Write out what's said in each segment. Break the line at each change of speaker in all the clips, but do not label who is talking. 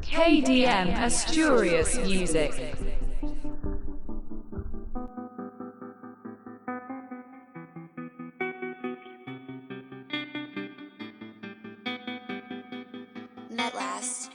KDM Asturias Music.
At last.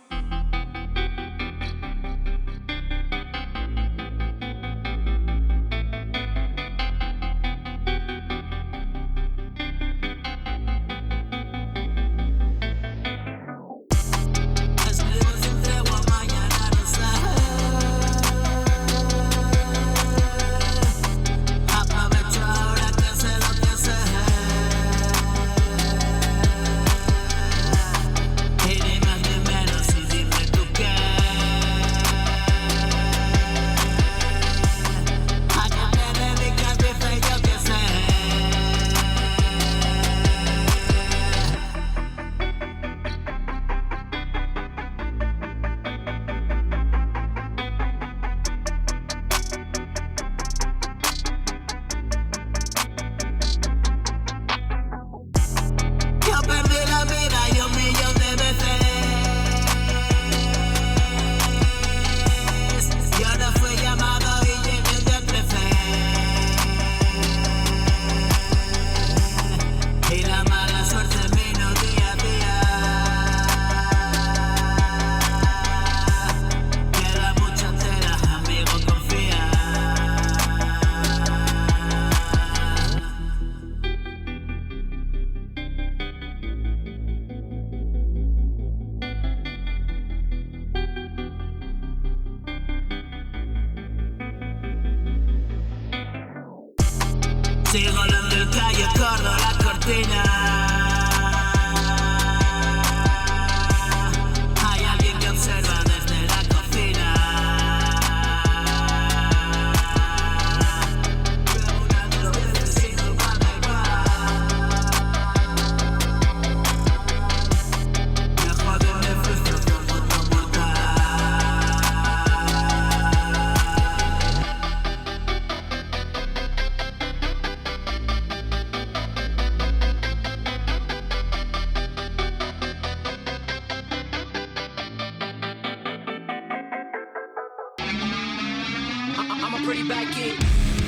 Sigo volando el calle, corro la cortina. Hay alguien que observa desde la cocina. Veo una nube de vecino para igual. Me jode, me frustro como otro mortal. I'm a pretty bad kid.